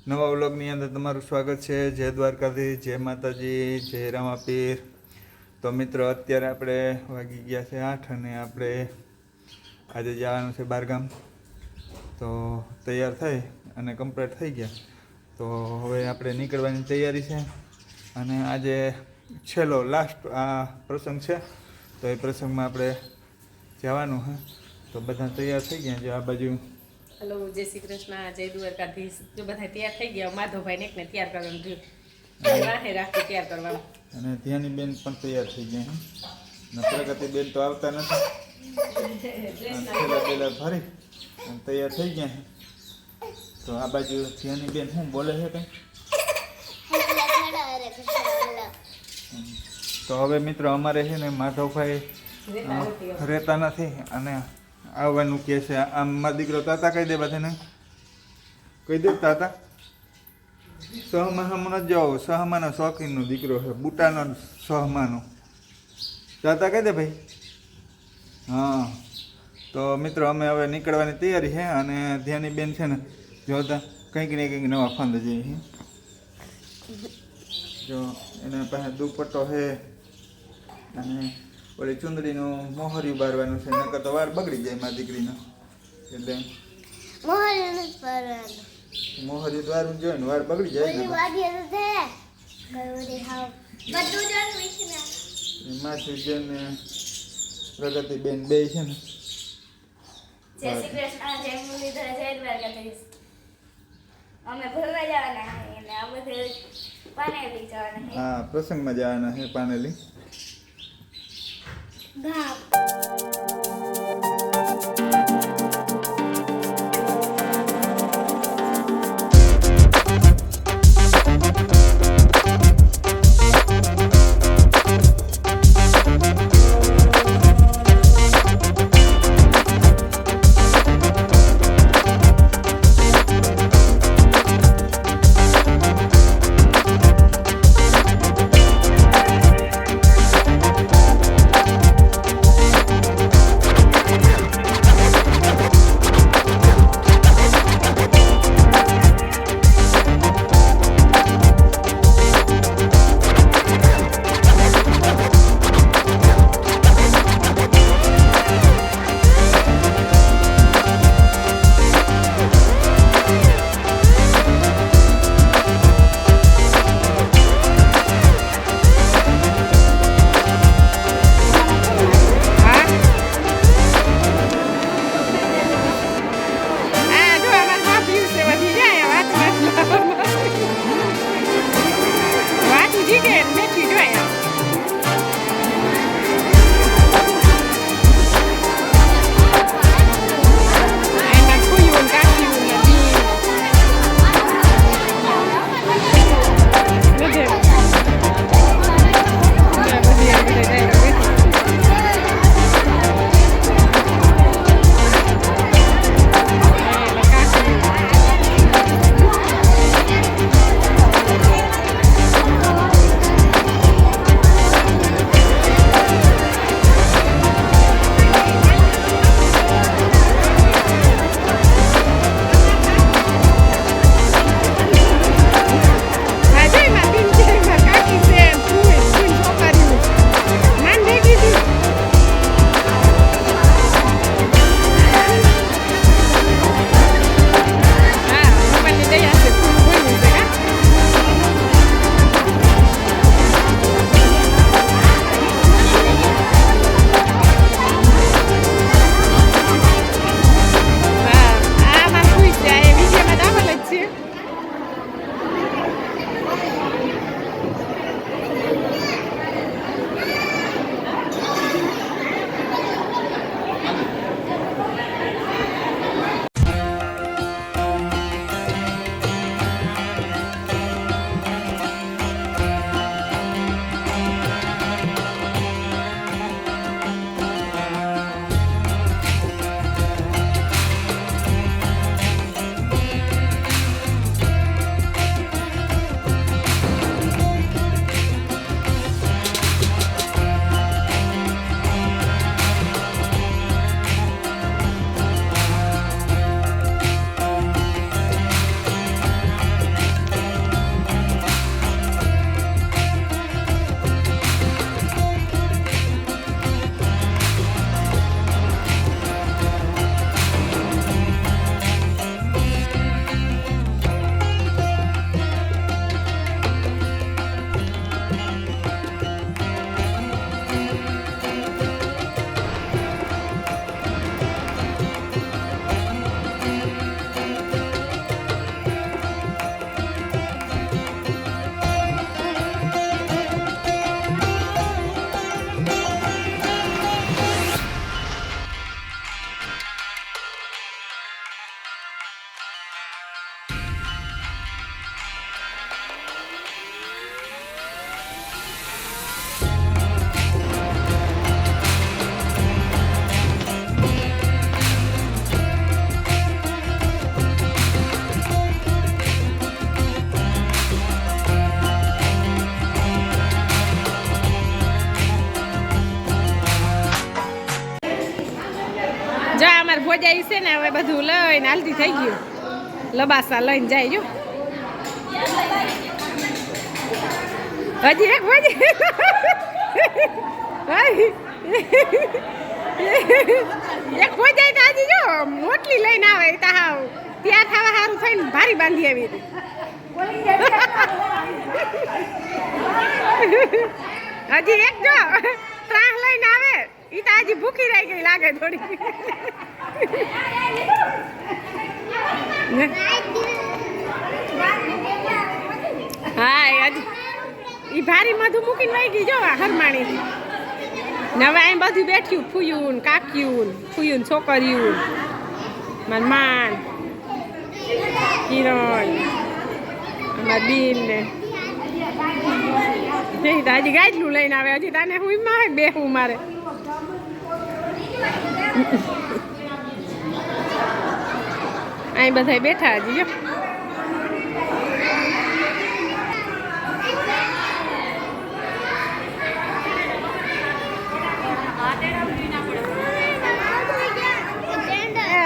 નવા વ્લોગની અંદર તમારું સ્વાગત છે। જય દ્વારકાધીશ, જય માતાજી, જય રામાપીર। તો મિત્રો અત્યારે આપણે વાગી ગયા છે 8 અને આપણે આજે જવાનું છે બહારગામ। તો તૈયાર થઈ અને કમ્પ્લીટ થઈ ગયા, તો હવે આપણે નીકળવાની તૈયારી છે। અને આજે છેલ્લો લાસ્ટ આ પ્રસંગ છે, તો એ પ્રસંગમાં આપણે જવાનું છે। તો બધા તૈયાર થઈ ગયા છે। આ બાજુ हेलो, जय श्री कृष्ण, जय द्वारकाधीश। जो बधा तैयार થઈ ગયા, માધવભાઈ ને એકને તૈયાર કરવાનું રહ્યું, રાહે રાખી તૈયાર કરવાનું। અને ધ્યાની બેન પણ તૈયાર થઈ ગયા છે, ને પ્રગતિ બેન તો આવતા નથી, પેલા ભરી અને તૈયાર થઈ ગયા છે। તો આ બાજુ ધ્યાની બેન શું બોલે છે કઈ? તો હવે મિત્રો અમારે છે ને માધવભાઈ રહેતા નથી અને આવવાનું કહે છે। આમ મારો દીકરો તાતા કહી દે બધાને, કહી દે તાતા। સહમાનો જાઓ, સહમાનો શોખીનનો દીકરો છે, બુટાનો સહમાનો, તાતા કહી દે ભાઈ। હા, તો મિત્રો અમે હવે નીકળવાની તૈયારી છે અને ધ્યાની બેન છે ને જોતા કંઈક ને કંઈક નવા ફંદ જઈએ છે। જો એના પાસે દુપટ્ટો છે અને ઓલી ચુંદડીનું મોહર્યું બારવાનું છે, નકર તો વાર બગડી જાય મારી દીકરીનો, એટલે મોહર્યું દ્વારવું જોઈએ ને વાર બગડી જાય ને માથું જેને પ્રગતિ બેન બે છે ને। જય શ્રી કૃષ્ણ, જય મુરલીધર, જય દ્વારકાધીશ। અમે ભરવા જવાના છે અને આ બધે પાનેલી જવાના છે। હા, પ્રસંગમાં જવાના છે પાનેલી ગામ। ભોજાઈ છે ને હવે બધું લઈને હાલતી થઈ ગયું લબાસા લઈને જાય જો હજી એક ભોજી એક ભોજાઈ તો હજી જો મોટલી લઈને આવે તો હાવ ત્યાં ખાવા સારું થઈને ભારી બાંધી આવી હતી હજી એક જો ત્રાસ લઈને આવે ઈ તો હજી ભૂખી રહી ગઈ લાગે થોડી હા હજી ઈ ભારી મધુ મૂકીને વહી ગઈ જો હરમાણી નવે અહીં બધું બેઠ્યું ફૂયું કાક્યું ફૂયું છોકરીયું માન કિરણ અમાર બીન ને હજી ગાયટલું લઈને આવે હજી તાને હું એમાં બેહું મારે અહીં બધા બેઠા હજી જો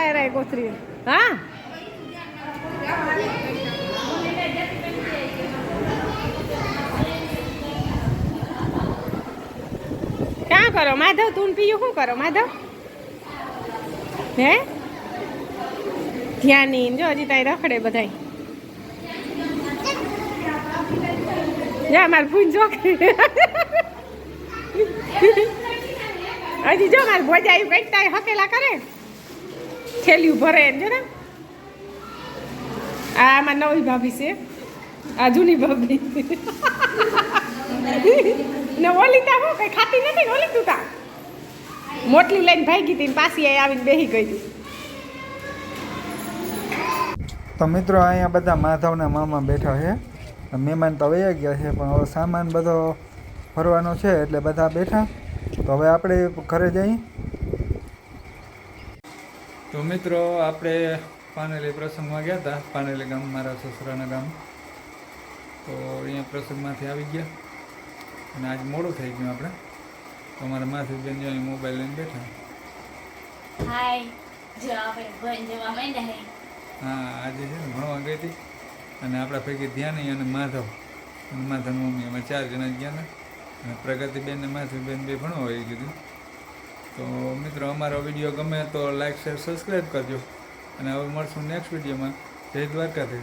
અરે કોથરી હા ક્યાં કરો માધવ તું પીયું શું કરો માધવ હે ધ્યાન નહીં જો હજી તાઈ રખડે બધાય જા માર ફૂન જોખી હજી જો મારે ભોજાયું કંઈક તાઈ હકેલા કરે થેલિયું ભરે જો ને આ આમાં નવી ભાભી છે આ જૂની ભાભી ને ઓલી તા હું કઈ ખાતી નથી ને ઓલી તું તા મોટલી લઈને ભાગી હતી ને પાછી આવીને બેસી ગઈ હતી તો મિત્રો અહીંયા બધા માધવના મામા બેઠા છે મહેમાન તો વયા ગયા છે પણ હવે સામાન બધો ફરવાનો છે એટલે બધા બેઠા તો હવે આપણે ઘરે જઈએ તો મિત્રો આપણે પાનેલી પ્રસંગમાં ગયા હતા પાનેલી ગામ મારા સસરાના ગામ તો અહીંયા પ્રસંગમાંથી આવી ગયા અને આજ મોડું થઈ ગયું આપણે તો અમારા માસી બેન જો મોબાઈલ લઈને બેઠા હાય જો આપણે ભણ જવા માંડ્યા હે હા આજે છે ને ભણવા ગઈ હતી અને આપણા પૈકી ધ્યાન અને માધવ અને માધવની મમ્મી અમે 4 જણા ગયા ને અને પ્રગતિબેન ને માધવીબેન બે ભણવા આવી કીધું તો મિત્રો અમારો વિડીયો ગમે તો લાઈક શેર સબસ્ક્રાઈબ કરજો અને હવે મળશું નેક્સ્ટ વિડીયોમાં જય દ્વારકાધીશ.